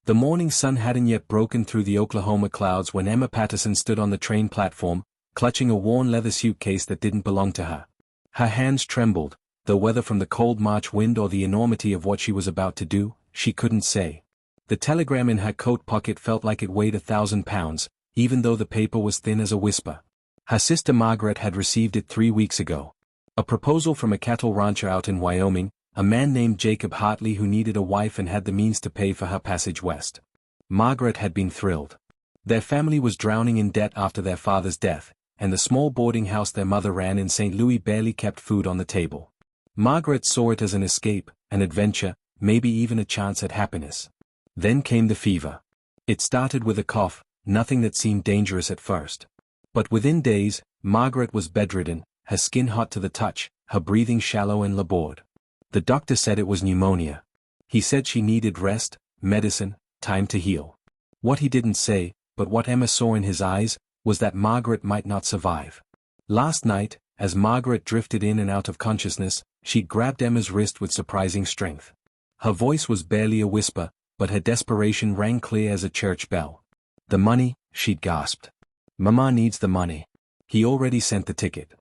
The morning sun hadn't yet broken through the Oklahoma clouds when Emma Patterson stood on the train platform, clutching a worn leather suitcase that didn't belong to her. Her hands trembled, though whether from the cold March wind or the enormity of what she was about to do, she couldn't say. The telegram in her coat pocket felt like it weighed 1,000 pounds, even though the paper was thin as a whisper. Her sister Margaret had received it 3 weeks ago. A proposal from a cattle rancher out in Wyoming, a man named Jacob Hartley who needed a wife and had the means to pay for her passage west. Margaret had been thrilled. Their family was drowning in debt after their father's death, and the small boarding house their mother ran in St. Louis barely kept food on the table. Margaret saw it as an escape, an adventure, maybe even a chance at happiness. Then came the fever. It started with a cough, nothing that seemed dangerous at first. But within days, Margaret was bedridden, her skin hot to the touch, her breathing shallow and labored. The doctor said it was pneumonia. He said she needed rest, medicine, time to heal. What he didn't say, but what Emma saw in his eyes, was that Margaret might not survive. Last night, as Margaret drifted in and out of consciousness, she grabbed Emma's wrist with surprising strength. Her voice was barely a whisper, but her desperation rang clear as a church bell. "The money," she'd gasped. "Mama needs the money. He already sent the ticket.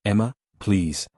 Emma, please."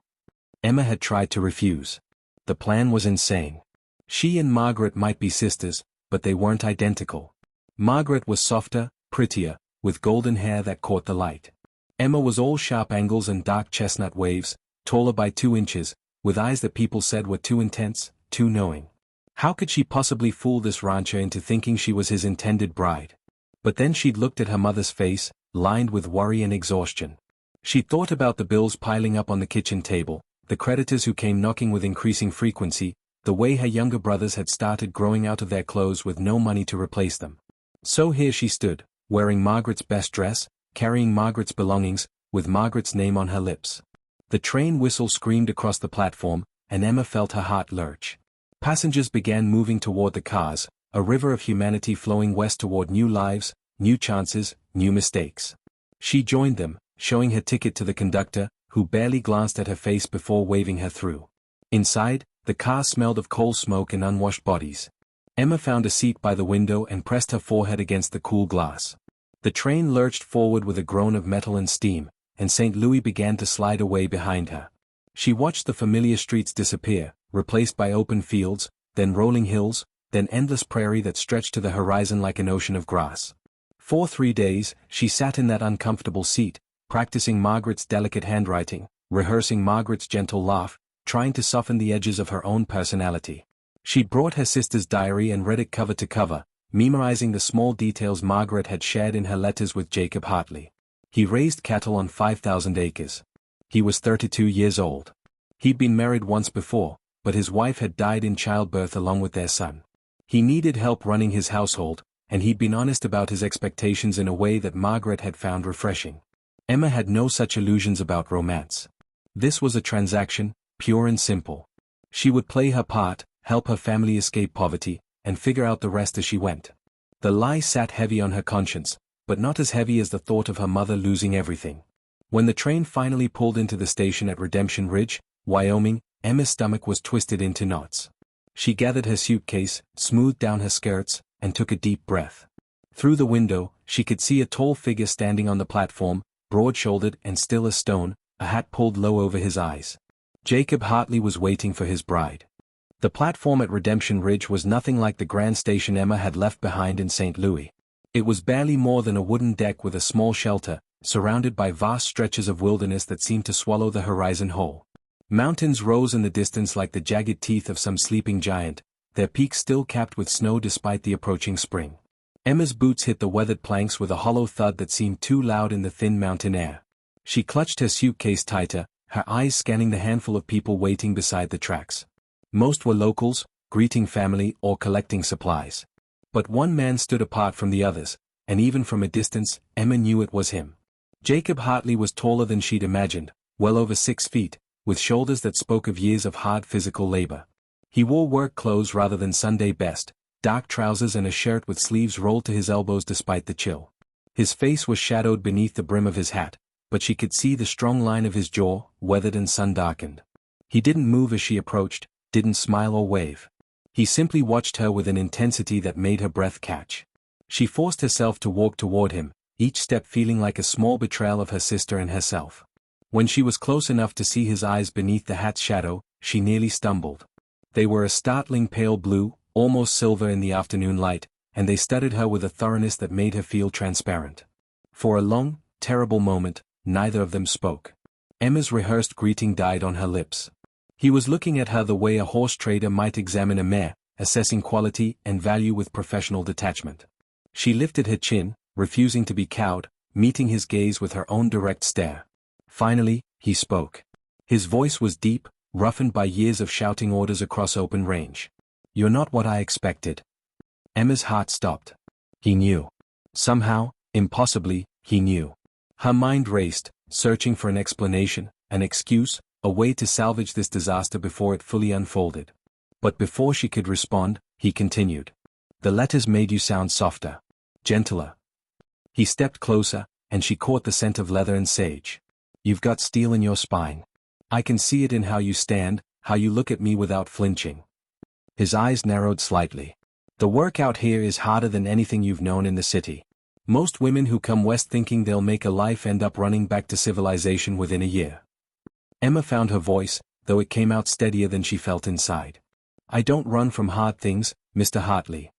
Emma had tried to refuse. The plan was insane. She and Margaret might be sisters, but they weren't identical. Margaret was softer, prettier, with golden hair that caught the light. Emma was all sharp angles and dark chestnut waves, taller by 2 inches, with eyes that people said were too intense, too knowing. How could she possibly fool this rancher into thinking she was his intended bride? But then she'd looked at her mother's face, lined with worry and exhaustion. She'd thought about the bills piling up on the kitchen table, the creditors who came knocking with increasing frequency, the way her younger brothers had started growing out of their clothes with no money to replace them. So here she stood, wearing Margaret's best dress, carrying Margaret's belongings, with Margaret's name on her lips. The train whistle screamed across the platform, and Emma felt her heart lurch. Passengers began moving toward the cars, a river of humanity flowing west toward new lives, new chances, new mistakes. She joined them, showing her ticket to the conductor, who barely glanced at her face before waving her through. Inside, the car smelled of coal smoke and unwashed bodies. Emma found a seat by the window and pressed her forehead against the cool glass. The train lurched forward with a groan of metal and steam, and St. Louis began to slide away behind her. She watched the familiar streets disappear, replaced by open fields, then rolling hills, then endless prairie that stretched to the horizon like an ocean of grass. For 3 days, she sat in that uncomfortable seat, practicing Margaret's delicate handwriting, rehearsing Margaret's gentle laugh, trying to soften the edges of her own personality. She brought her sister's diary and read it cover to cover, memorizing the small details Margaret had shared in her letters with Jacob Hartley. He raised cattle on 5,000 acres. He was 32 years old. He'd been married once before, but his wife had died in childbirth along with their son. He needed help running his household, and he'd been honest about his expectations in a way that Margaret had found refreshing. Emma had no such illusions about romance. This was a transaction, pure and simple. She would play her part, help her family escape poverty, and figure out the rest as she went. The lie sat heavy on her conscience, but not as heavy as the thought of her mother losing everything. When the train finally pulled into the station at Redemption Ridge, Wyoming, Emma's stomach was twisted into knots. She gathered her suitcase, smoothed down her skirts, and took a deep breath. Through the window, she could see a tall figure standing on the platform, broad-shouldered and still as stone, a hat pulled low over his eyes. Jacob Hartley was waiting for his bride. The platform at Redemption Ridge was nothing like the grand station Emma had left behind in St. Louis. It was barely more than a wooden deck with a small shelter, surrounded by vast stretches of wilderness that seemed to swallow the horizon whole. Mountains rose in the distance like the jagged teeth of some sleeping giant, their peaks still capped with snow despite the approaching spring. Emma's boots hit the weathered planks with a hollow thud that seemed too loud in the thin mountain air. She clutched her suitcase tighter, her eyes scanning the handful of people waiting beside the tracks. Most were locals, greeting family or collecting supplies. But one man stood apart from the others, and even from a distance, Emma knew it was him. Jacob Hartley was taller than she'd imagined, well over 6 feet, with shoulders that spoke of years of hard physical labor. He wore work clothes rather than Sunday best, dark trousers and a shirt with sleeves rolled to his elbows despite the chill. His face was shadowed beneath the brim of his hat, but she could see the strong line of his jaw, weathered and sun-darkened. He didn't move as she approached, didn't smile or wave. He simply watched her with an intensity that made her breath catch. She forced herself to walk toward him, each step feeling like a small betrayal of her sister and herself. When she was close enough to see his eyes beneath the hat's shadow, she nearly stumbled. They were a startling pale blue, almost silver in the afternoon light, and they studied her with a thoroughness that made her feel transparent. For a long, terrible moment, neither of them spoke. Emma's rehearsed greeting died on her lips. He was looking at her the way a horse trader might examine a mare, assessing quality and value with professional detachment. She lifted her chin, refusing to be cowed, meeting his gaze with her own direct stare. Finally, he spoke. His voice was deep, roughened by years of shouting orders across open range. "You're not what I expected." Emma's heart stopped. He knew. Somehow, impossibly, he knew. Her mind raced, searching for an explanation, an excuse, a way to salvage this disaster before it fully unfolded. But before she could respond, he continued. "The letters made you sound softer. Gentler." He stepped closer, and she caught the scent of leather and sage. "You've got steel in your spine. I can see it in how you stand, how you look at me without flinching." His eyes narrowed slightly. "The work out here is harder than anything you've known in the city. Most women who come west thinking they'll make a life end up running back to civilization within a year." Emma found her voice, though it came out steadier than she felt inside. "I don't run from hard things, Mr. Hartley."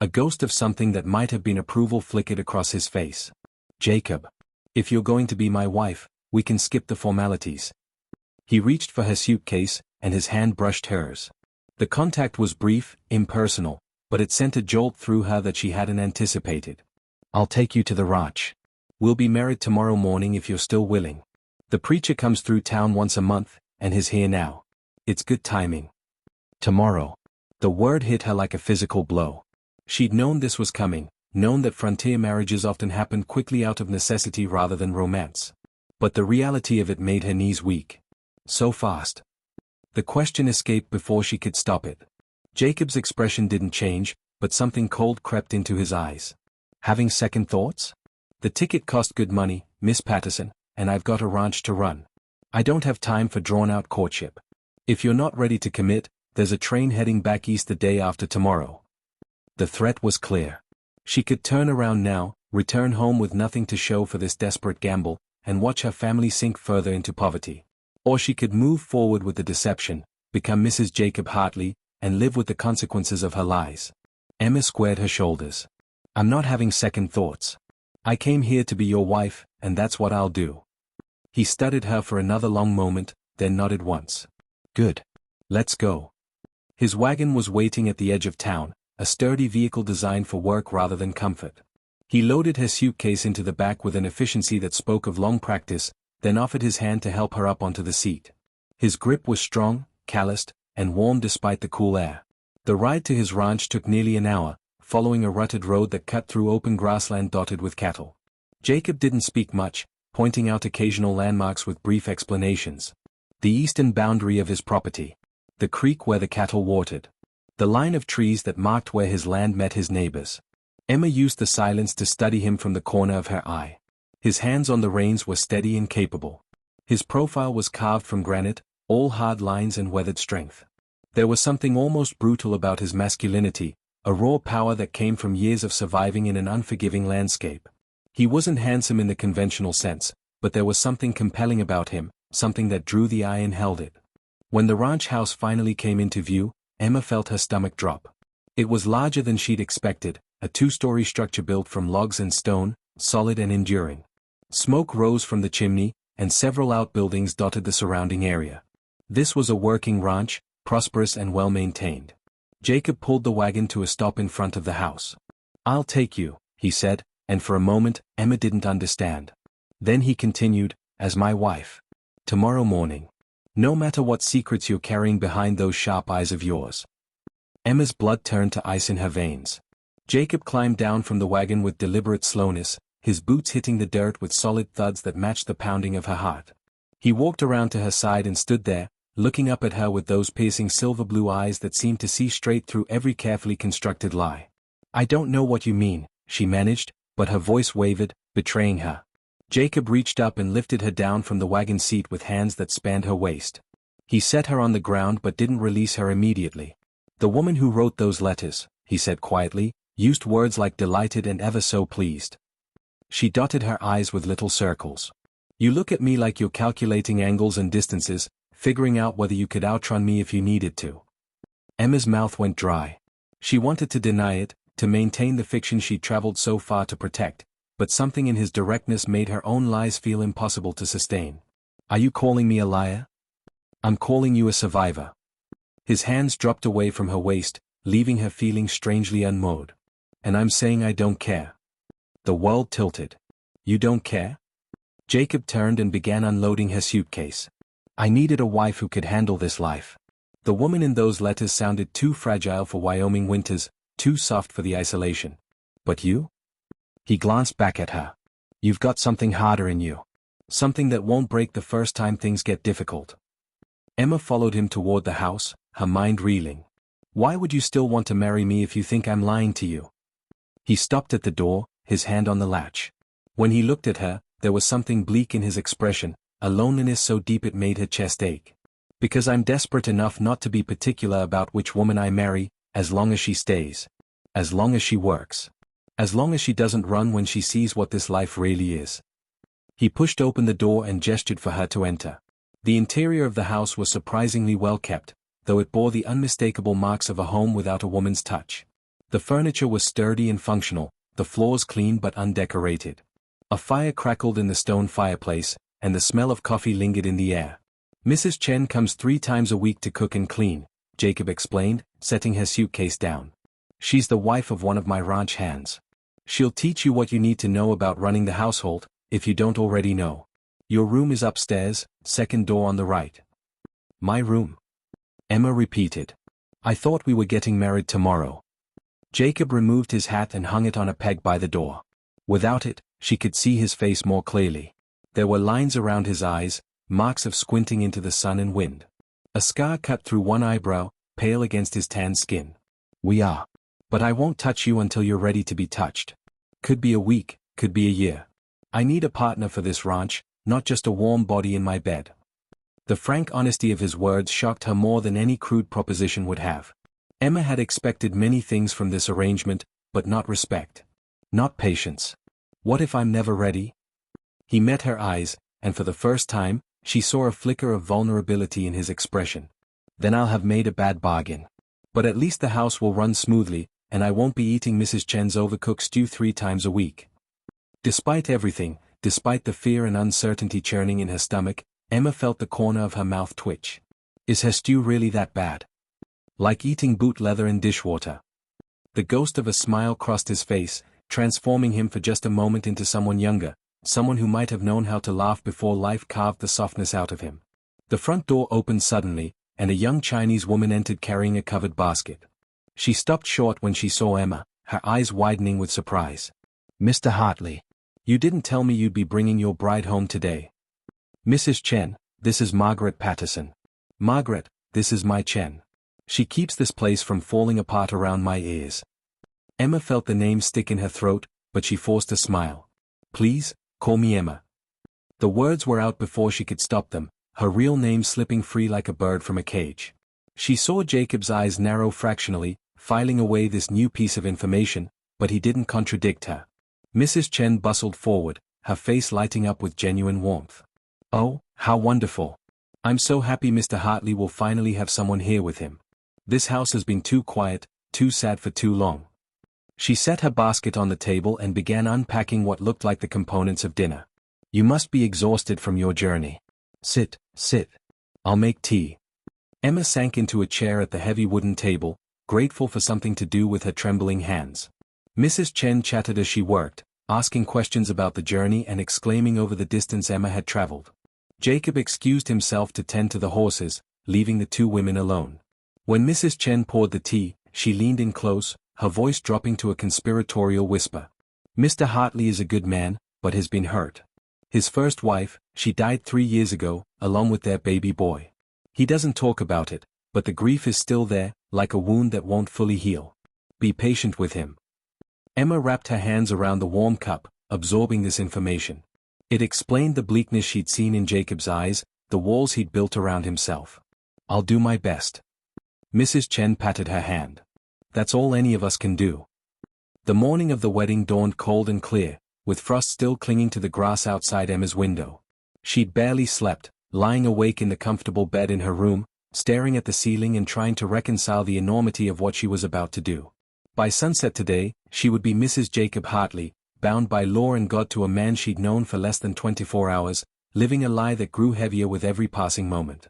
A ghost of something that might have been approval flickered across his face. "Jacob. If you're going to be my wife, we can skip the formalities." He reached for her suitcase, and his hand brushed hers. The contact was brief, impersonal, but it sent a jolt through her that she hadn't anticipated. "I'll take you to the ranch. We'll be married tomorrow morning if you're still willing. The preacher comes through town once a month, and he's here now. It's good timing." Tomorrow. The word hit her like a physical blow. She'd known this was coming, known that frontier marriages often happened quickly out of necessity rather than romance. But the reality of it made her knees weak. So fast. The question escaped before she could stop it. Jacob's expression didn't change, but something cold crept into his eyes. "Having second thoughts? The ticket cost good money, Miss Patterson, and I've got a ranch to run. I don't have time for drawn-out courtship. If you're not ready to commit, there's a train heading back east the day after tomorrow." The threat was clear. She could turn around now, return home with nothing to show for this desperate gamble, and watch her family sink further into poverty. Or she could move forward with the deception, become Mrs. Jacob Hartley, and live with the consequences of her lies. Emma squared her shoulders. "I'm not having second thoughts. I came here to be your wife, and that's what I'll do." He studied her for another long moment, then nodded once. "Good. Let's go." His wagon was waiting at the edge of town, a sturdy vehicle designed for work rather than comfort. He loaded her suitcase into the back with an efficiency that spoke of long practice, then offered his hand to help her up onto the seat. His grip was strong, calloused, and warm despite the cool air. The ride to his ranch took nearly an hour, following a rutted road that cut through open grassland dotted with cattle. Jacob didn't speak much, pointing out occasional landmarks with brief explanations. The eastern boundary of his property. The creek where the cattle watered. The line of trees that marked where his land met his neighbor's. Emma used the silence to study him from the corner of her eye. His hands on the reins were steady and capable. His profile was carved from granite, all hard lines and weathered strength. There was something almost brutal about his masculinity, a raw power that came from years of surviving in an unforgiving landscape. He wasn't handsome in the conventional sense, but there was something compelling about him, something that drew the eye and held it. When the ranch house finally came into view, Emma felt her stomach drop. It was larger than she'd expected, a two-story structure built from logs and stone, solid and enduring. Smoke rose from the chimney, and several outbuildings dotted the surrounding area. This was a working ranch, prosperous and well-maintained. Jacob pulled the wagon to a stop in front of the house. "I'll take you," he said, and for a moment, Emma didn't understand. Then he continued, "as my wife. Tomorrow morning. No matter what secrets you're carrying behind those sharp eyes of yours." Emma's blood turned to ice in her veins. Jacob climbed down from the wagon with deliberate slowness, his boots hitting the dirt with solid thuds that matched the pounding of her heart. He walked around to her side and stood there, looking up at her with those piercing silver blue eyes that seemed to see straight through every carefully constructed lie. "I don't know what you mean," she managed, but her voice wavered, betraying her. Jacob reached up and lifted her down from the wagon seat with hands that spanned her waist. He set her on the ground but didn't release her immediately. The woman who wrote those letters, he said quietly, used words like delighted and ever so pleased. She dotted her eyes with little circles. You look at me like you're calculating angles and distances, figuring out whether you could outrun me if you needed to. Emma's mouth went dry. She wanted to deny it, to maintain the fiction she'd traveled so far to protect, but something in his directness made her own lies feel impossible to sustain. Are you calling me a liar? I'm calling you a survivor. His hands dropped away from her waist, leaving her feeling strangely unmoored. And I'm saying I don't care. The world tilted. You don't care? Jacob turned and began unloading her suitcase. I needed a wife who could handle this life. The woman in those letters sounded too fragile for Wyoming winters, too soft for the isolation. But you? He glanced back at her. You've got something harder in you. Something that won't break the first time things get difficult. Emma followed him toward the house, her mind reeling. Why would you still want to marry me if you think I'm lying to you? He stopped at the door, his hand on the latch. When he looked at her, there was something bleak in his expression, a loneliness so deep it made her chest ache. Because I'm desperate enough not to be particular about which woman I marry, as long as she stays. As long as she works. As long as she doesn't run when she sees what this life really is. He pushed open the door and gestured for her to enter. The interior of the house was surprisingly well kept, though it bore the unmistakable marks of a home without a woman's touch. The furniture was sturdy and functional, the floors clean but undecorated. A fire crackled in the stone fireplace, and the smell of coffee lingered in the air. Mrs. Chen comes 3 times a week to cook and clean, Jacob explained, setting her suitcase down. She's the wife of one of my ranch hands. She'll teach you what you need to know about running the household, if you don't already know. Your room is upstairs, second door on the right. My room? Emma repeated. I thought we were getting married tomorrow. Jacob removed his hat and hung it on a peg by the door. Without it, she could see his face more clearly. There were lines around his eyes, marks of squinting into the sun and wind. A scar cut through one eyebrow, pale against his tanned skin. We are. But I won't touch you until you're ready to be touched. Could be a week, could be a year. I need a partner for this ranch, not just a warm body in my bed. The frank honesty of his words shocked her more than any crude proposition would have. Emma had expected many things from this arrangement, but not respect. Not patience. What if I'm never ready? He met her eyes, and for the first time, she saw a flicker of vulnerability in his expression. Then I'll have made a bad bargain. But at least the house will run smoothly, and I won't be eating Mrs. Chen's overcooked stew 3 times a week. Despite everything, despite the fear and uncertainty churning in her stomach, Emma felt the corner of her mouth twitch. Is her stew really that bad? Like eating boot leather in dishwater. The ghost of a smile crossed his face, transforming him for just a moment into someone younger, someone who might have known how to laugh before life carved the softness out of him. The front door opened suddenly, and a young Chinese woman entered carrying a covered basket. She stopped short when she saw Emma, her eyes widening with surprise. Mr. Hartley. You didn't tell me you'd be bringing your bride home today. Mrs. Chen, this is Margaret Patterson. Margaret, this is my Chen. She keeps this place from falling apart around my ears. Emma felt the name stick in her throat, but she forced a smile. Please, call me Emma. The words were out before she could stop them, her real name slipping free like a bird from a cage. She saw Jacob's eyes narrow fractionally, filing away this new piece of information, but he didn't contradict her. Mrs. Chen bustled forward, her face lighting up with genuine warmth. Oh, how wonderful. I'm so happy Mr. Hartley will finally have someone here with him. This house has been too quiet, too sad for too long. She set her basket on the table and began unpacking what looked like the components of dinner. You must be exhausted from your journey. Sit, sit. I'll make tea. Emma sank into a chair at the heavy wooden table, grateful for something to do with her trembling hands. Mrs. Chen chatted as she worked, asking questions about the journey and exclaiming over the distance Emma had traveled. Jacob excused himself to tend to the horses, leaving the 2 women alone. When Mrs. Chen poured the tea, she leaned in close, her voice dropping to a conspiratorial whisper. Mr. Hartley is a good man, but has been hurt. His first wife, she died 3 years ago, along with their baby boy. He doesn't talk about it, but the grief is still there, like a wound that won't fully heal. Be patient with him. Emma wrapped her hands around the warm cup, absorbing this information. It explained the bleakness she'd seen in Jacob's eyes, the walls he'd built around himself. I'll do my best. Mrs. Chen patted her hand. That's all any of us can do. The morning of the wedding dawned cold and clear, with frost still clinging to the grass outside Emma's window. She'd barely slept, lying awake in the comfortable bed in her room, staring at the ceiling and trying to reconcile the enormity of what she was about to do. By sunset today, she would be Mrs. Jacob Hartley, bound by law and God to a man she'd known for less than 24 hours, living a lie that grew heavier with every passing moment.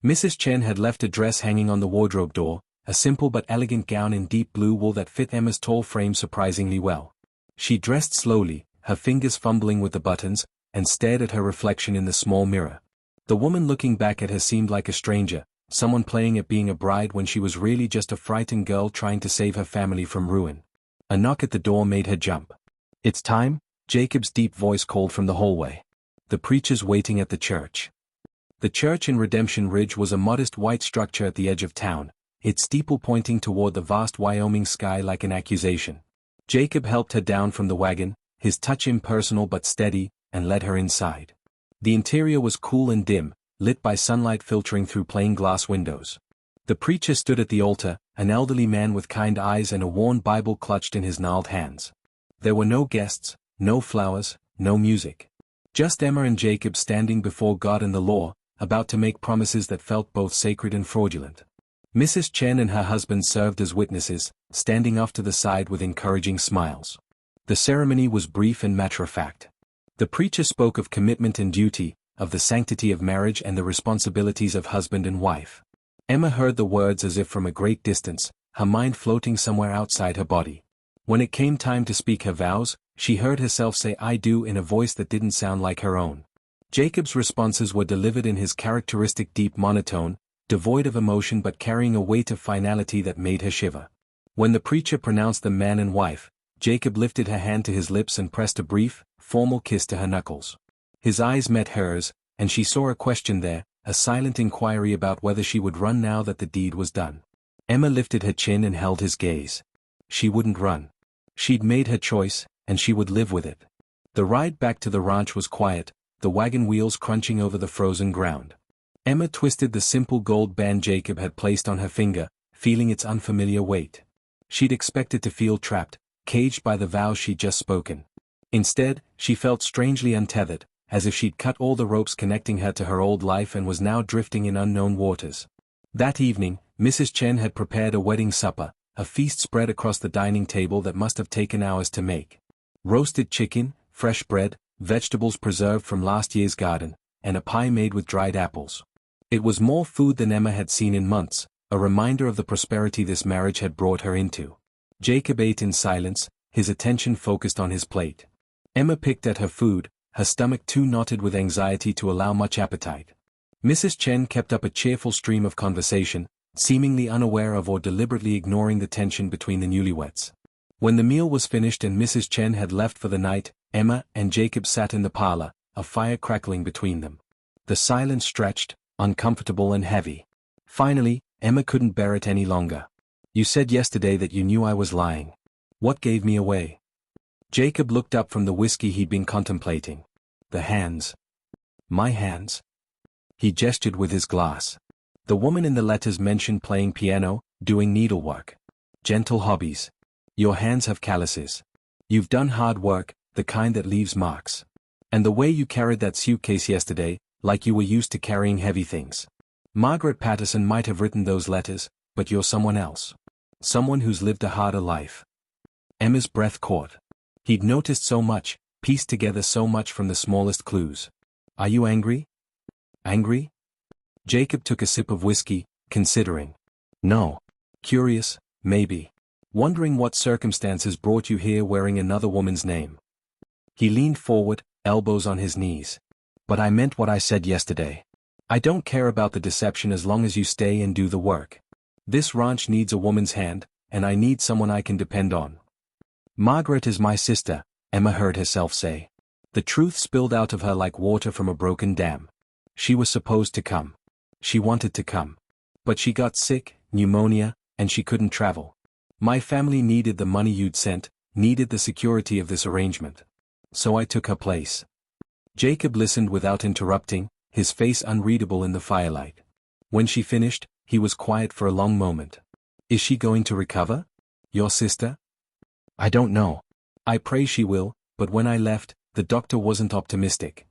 Mrs. Chen had left a dress hanging on the wardrobe door, a simple but elegant gown in deep blue wool that fit Emma's tall frame surprisingly well. She dressed slowly, her fingers fumbling with the buttons, and stared at her reflection in the small mirror. The woman looking back at her seemed like a stranger, someone playing at being a bride when she was really just a frightened girl trying to save her family from ruin. A knock at the door made her jump. "It's time," Jacob's deep voice called from the hallway. "The preacher's waiting at the church." The church in Redemption Ridge was a modest white structure at the edge of town, its steeple pointing toward the vast Wyoming sky like an accusation. Jacob helped her down from the wagon, his touch impersonal but steady, and led her inside. The interior was cool and dim, lit by sunlight filtering through plain glass windows. The preacher stood at the altar, an elderly man with kind eyes and a worn Bible clutched in his gnarled hands. There were no guests, no flowers, no music. Just Emma and Jacob standing before God and the law, about to make promises that felt both sacred and fraudulent. Mrs. Chen and her husband served as witnesses, standing off to the side with encouraging smiles. The ceremony was brief and matter-of-fact. The preacher spoke of commitment and duty, of the sanctity of marriage and the responsibilities of husband and wife. Emma heard the words as if from a great distance, her mind floating somewhere outside her body. When it came time to speak her vows, she heard herself say "I do" in a voice that didn't sound like her own. Jacob's responses were delivered in his characteristic deep monotone, devoid of emotion but carrying a weight of finality that made her shiver. When the preacher pronounced them man and wife, Jacob lifted her hand to his lips and pressed a brief, formal kiss to her knuckles. His eyes met hers, and she saw a question there, a silent inquiry about whether she would run now that the deed was done. Emma lifted her chin and held his gaze. She wouldn't run. She'd made her choice, and she would live with it. The ride back to the ranch was quiet, the wagon wheels crunching over the frozen ground. Emma twisted the simple gold band Jacob had placed on her finger, feeling its unfamiliar weight. She'd expected to feel trapped, caged by the vows she'd just spoken. Instead, she felt strangely untethered, as if she'd cut all the ropes connecting her to her old life and was now drifting in unknown waters. That evening, Mrs. Chen had prepared a wedding supper, a feast spread across the dining table that must have taken hours to make. Roasted chicken, fresh bread, vegetables preserved from last year's garden, and a pie made with dried apples. It was more food than Emma had seen in months, a reminder of the prosperity this marriage had brought her into. Jacob ate in silence, his attention focused on his plate. Emma picked at her food, her stomach too knotted with anxiety to allow much appetite. Mrs. Chen kept up a cheerful stream of conversation, seemingly unaware of or deliberately ignoring the tension between the newlyweds. When the meal was finished and Mrs. Chen had left for the night, Emma and Jacob sat in the parlor, a fire crackling between them. The silence stretched, uncomfortable and heavy. Finally, Emma couldn't bear it any longer. "You said yesterday that you knew I was lying. What gave me away?" Jacob looked up from the whiskey he'd been contemplating. "The hands." "My hands?" He gestured with his glass. "The woman in the letters mentioned playing piano, doing needlework. Gentle hobbies. Your hands have calluses. You've done hard work, the kind that leaves marks. And the way you carried that suitcase yesterday, like you were used to carrying heavy things. Margaret Patterson might have written those letters, but you're someone else. Someone who's lived a harder life." Emma's breath caught. He'd noticed so much, pieced together so much from the smallest clues. "Are you angry?" "Angry?" Jacob took a sip of whiskey, considering. "No. Curious, maybe. Wondering what circumstances brought you here wearing another woman's name." He leaned forward, elbows on his knees. "But I meant what I said yesterday. I don't care about the deception as long as you stay and do the work. This ranch needs a woman's hand, and I need someone I can depend on." "Margaret is my sister," Emma heard herself say. The truth spilled out of her like water from a broken dam. She was supposed to come. She wanted to come. But she got sick, pneumonia, and she couldn't travel. My family needed the money you'd sent, needed the security of this arrangement. So I took her place. Jacob listened without interrupting, his face unreadable in the firelight. When she finished, He was quiet for a long moment. Is she going to recover? Your sister? I don't know. I pray she will, but when I left, the doctor wasn't optimistic.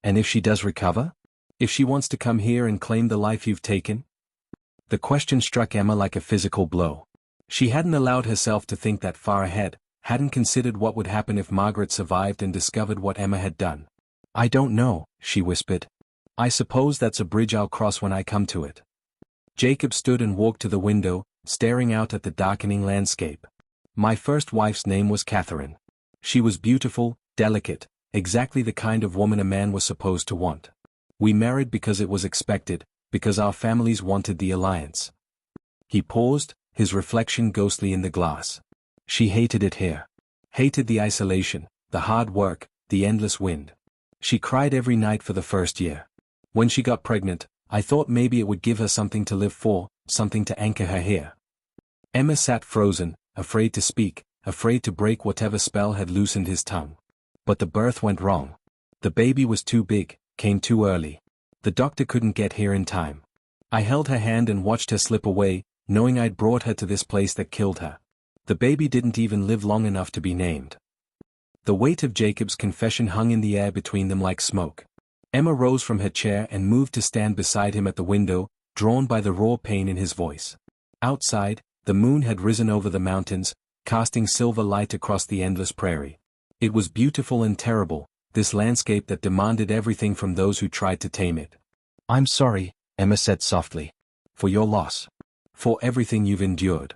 And if she does recover? If she wants to come here and claim the life you've taken? The question struck Emma like a physical blow. She hadn't allowed herself to think that far ahead, hadn't considered what would happen if Margaret survived and discovered what Emma had done. I don't know, she whispered. I suppose that's a bridge I'll cross when I come to it. Jacob stood and walked to the window, staring out at the darkening landscape. My first wife's name was Catherine. She was beautiful, delicate, exactly the kind of woman a man was supposed to want. We married because it was expected, because our families wanted the alliance. He paused, his reflection ghostly in the glass. She hated it here. Hated the isolation, the hard work, the endless wind. She cried every night for the first year. When she got pregnant, I thought maybe it would give her something to live for, something to anchor her here. Emma sat frozen, afraid to speak, afraid to break whatever spell had loosened his tongue. But the birth went wrong. The baby was too big, came too early. The doctor couldn't get here in time. I held her hand and watched her slip away, knowing I'd brought her to this place that killed her. The baby didn't even live long enough to be named. The weight of Jacob's confession hung in the air between them like smoke. Emma rose from her chair and moved to stand beside him at the window, drawn by the raw pain in his voice. Outside, the moon had risen over the mountains, casting silver light across the endless prairie. It was beautiful and terrible, this landscape that demanded everything from those who tried to tame it. I'm sorry, Emma said softly. For your loss. For everything you've endured.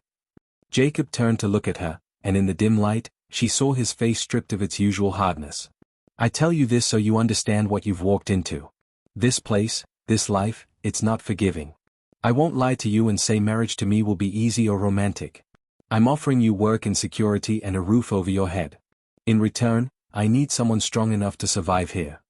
Jacob turned to look at her, and in the dim light, she saw his face stripped of its usual hardness. I tell you this so you understand what you've walked into. This place, this life, it's not forgiving. I won't lie to you and say marriage to me will be easy or romantic. I'm offering you work and security and a roof over your head. In return, I need someone strong enough to survive here.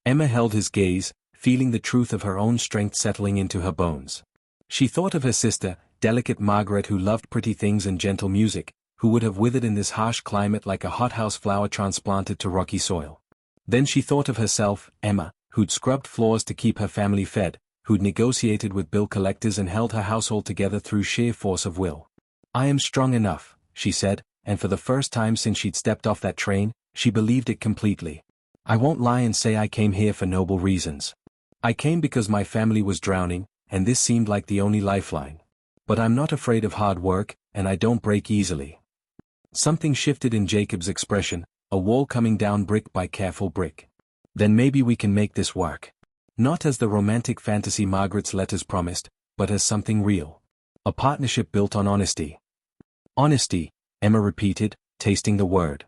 Emma held his gaze, feeling the truth of her own strength settling into her bones. She thought of her sister, delicate Margaret, who loved pretty things and gentle music, who would have withered in this harsh climate like a hothouse flower transplanted to rocky soil. Then she thought of herself, Emma, who'd scrubbed floors to keep her family fed, who'd negotiated with bill collectors and held her household together through sheer force of will. I am strong enough, she said, and for the first time since she'd stepped off that train, she believed it completely. I won't lie and say I came here for noble reasons. I came because my family was drowning, and this seemed like the only lifeline. But I'm not afraid of hard work, and I don't break easily. Something shifted in Jacob's expression, a wall coming down brick by careful brick. Then maybe we can make this work. Not as the romantic fantasy Margaret's letters promised, but as something real. A partnership built on honesty. Honesty, Emma repeated, tasting the word.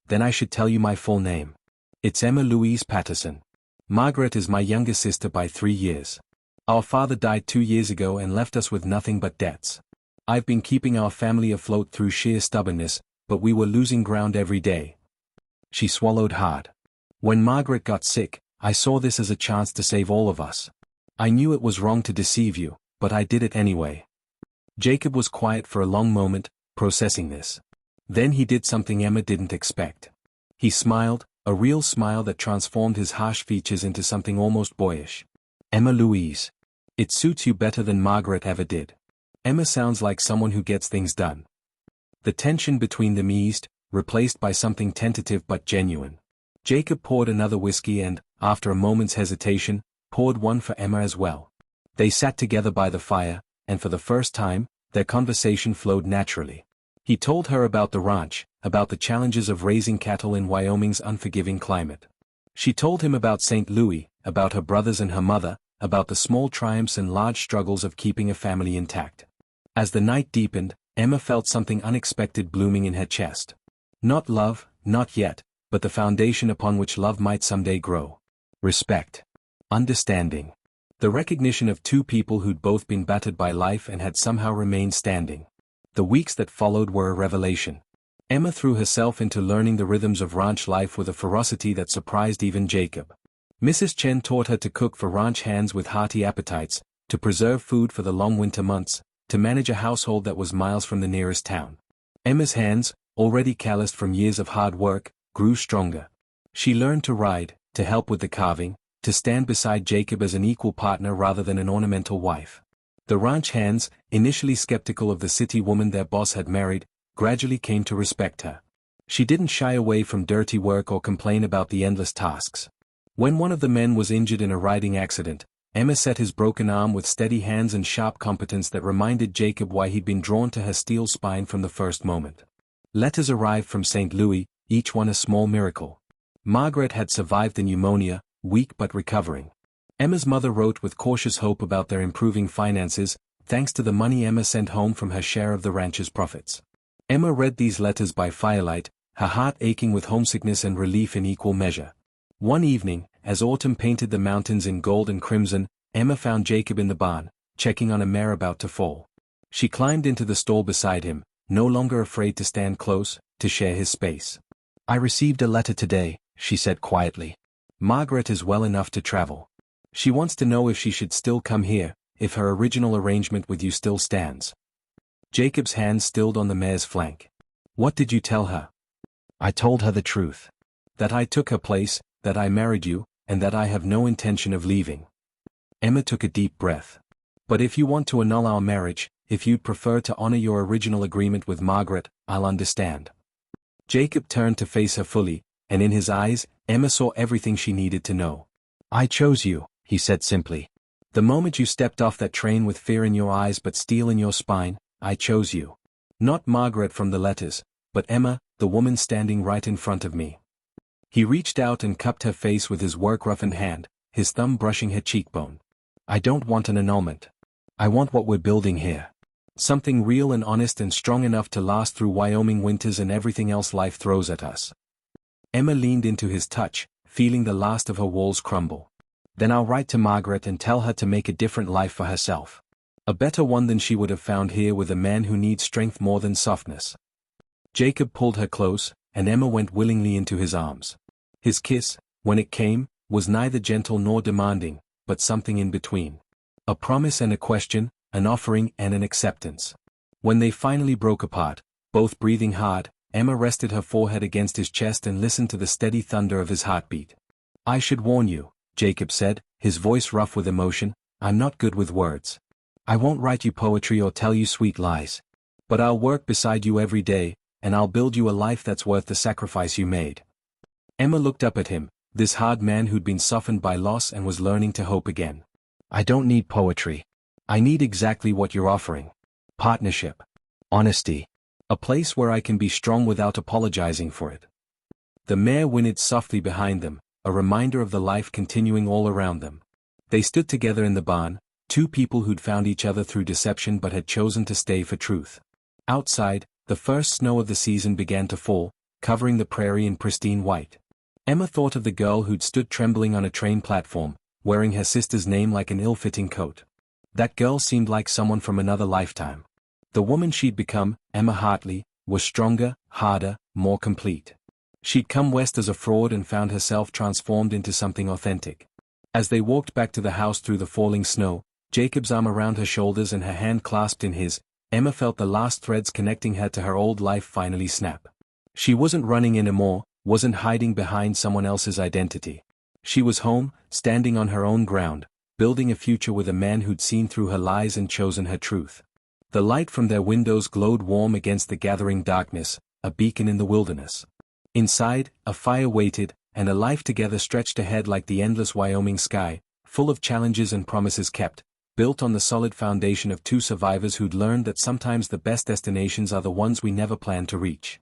Then I should tell you my full name. It's Emma Louise Patterson. Margaret is my younger sister by 3 years. Our father died 2 years ago and left us with nothing but debts. I've been keeping our family afloat through sheer stubbornness, but we were losing ground every day. She swallowed hard. When Margaret got sick, I saw this as a chance to save all of us. I knew it was wrong to deceive you, but I did it anyway. Jacob was quiet for a long moment, processing this. Then he did something Emma didn't expect. He smiled, a real smile that transformed his harsh features into something almost boyish. Emma Louise. It suits you better than Margaret ever did. Emma sounds like someone who gets things done. The tension between them eased, replaced by something tentative but genuine. Jacob poured another whiskey and, after a moment's hesitation, poured one for Emma as well. They sat together by the fire, and for the first time, their conversation flowed naturally. He told her about the ranch, about the challenges of raising cattle in Wyoming's unforgiving climate. She told him about St. Louis, about her brothers and her mother, about the small triumphs and large struggles of keeping a family intact. As the night deepened, Emma felt something unexpected blooming in her chest. Not love, not yet, but the foundation upon which love might someday grow. Respect. Understanding. The recognition of two people who'd both been battered by life and had somehow remained standing. The weeks that followed were a revelation. Emma threw herself into learning the rhythms of ranch life with a ferocity that surprised even Jacob. Mrs. Chen taught her to cook for ranch hands with hearty appetites, to preserve food for the long winter months, to manage a household that was miles from the nearest town. Emma's hands, already calloused from years of hard work, grew stronger. She learned to ride, to help with the carving, to stand beside Jacob as an equal partner rather than an ornamental wife. The ranch hands, initially skeptical of the city woman their boss had married, gradually came to respect her. She didn't shy away from dirty work or complain about the endless tasks. When one of the men was injured in a riding accident, Emma set his broken arm with steady hands and sharp competence that reminded Jacob why he'd been drawn to her steel spine from the first moment. Letters arrived from St. Louis, each one a small miracle. Margaret had survived the pneumonia, weak but recovering. Emma's mother wrote with cautious hope about their improving finances, thanks to the money Emma sent home from her share of the ranch's profits. Emma read these letters by firelight, her heart aching with homesickness and relief in equal measure. One evening, as autumn painted the mountains in gold and crimson, Emma found Jacob in the barn, checking on a mare about to fall. She climbed into the stall beside him, no longer afraid to stand close, to share his space. "I received a letter today," she said quietly. "Margaret is well enough to travel. She wants to know if she should still come here, if her original arrangement with you still stands." Jacob's hand stilled on the mare's flank. "What did you tell her?" "I told her the truth. That I took her place, that I married you, and that I have no intention of leaving." Emma took a deep breath. "But if you want to annul our marriage, if you'd prefer to honor your original agreement with Margaret, I'll understand." Jacob turned to face her fully, and in his eyes, Emma saw everything she needed to know. "I chose you," he said simply. "The moment you stepped off that train with fear in your eyes but steel in your spine, I chose you. Not Margaret from the letters, but Emma, the woman standing right in front of me." He reached out and cupped her face with his work-roughened hand, his thumb brushing her cheekbone. "I don't want an annulment. I want what we're building here. Something real and honest and strong enough to last through Wyoming winters and everything else life throws at us." Emma leaned into his touch, feeling the last of her walls crumble. "Then I'll write to Margaret and tell her to make a different life for herself. A better one than she would have found here with a man who needs strength more than softness." Jacob pulled her close, and Emma went willingly into his arms. His kiss, when it came, was neither gentle nor demanding, but something in between. A promise and a question, an offering and an acceptance. When they finally broke apart, both breathing hard, Emma rested her forehead against his chest and listened to the steady thunder of his heartbeat. "I should warn you," Jacob said, his voice rough with emotion, "I'm not good with words. I won't write you poetry or tell you sweet lies. But I'll work beside you every day, and I'll build you a life that's worth the sacrifice you made." Emma looked up at him, this hard man who'd been softened by loss and was learning to hope again. "I don't need poetry. I need exactly what you're offering. Partnership. Honesty. A place where I can be strong without apologizing for it." The mare whinnied softly behind them, a reminder of the life continuing all around them. They stood together in the barn, two people who'd found each other through deception but had chosen to stay for truth. Outside, the first snow of the season began to fall, covering the prairie in pristine white. Emma thought of the girl who'd stood trembling on a train platform, wearing her sister's name like an ill-fitting coat. That girl seemed like someone from another lifetime. The woman she'd become, Emma Hartley, was stronger, harder, more complete. She'd come west as a fraud and found herself transformed into something authentic. As they walked back to the house through the falling snow, Jacob's arm around her shoulders and her hand clasped in his, Emma felt the last threads connecting her to her old life finally snap. She wasn't running anymore, wasn't hiding behind someone else's identity. She was home, standing on her own ground, building a future with a man who'd seen through her lies and chosen her truth. The light from their windows glowed warm against the gathering darkness, a beacon in the wilderness. Inside, a fire waited, and a life together stretched ahead like the endless Wyoming sky, full of challenges and promises kept, built on the solid foundation of two survivors who'd learned that sometimes the best destinations are the ones we never planned to reach.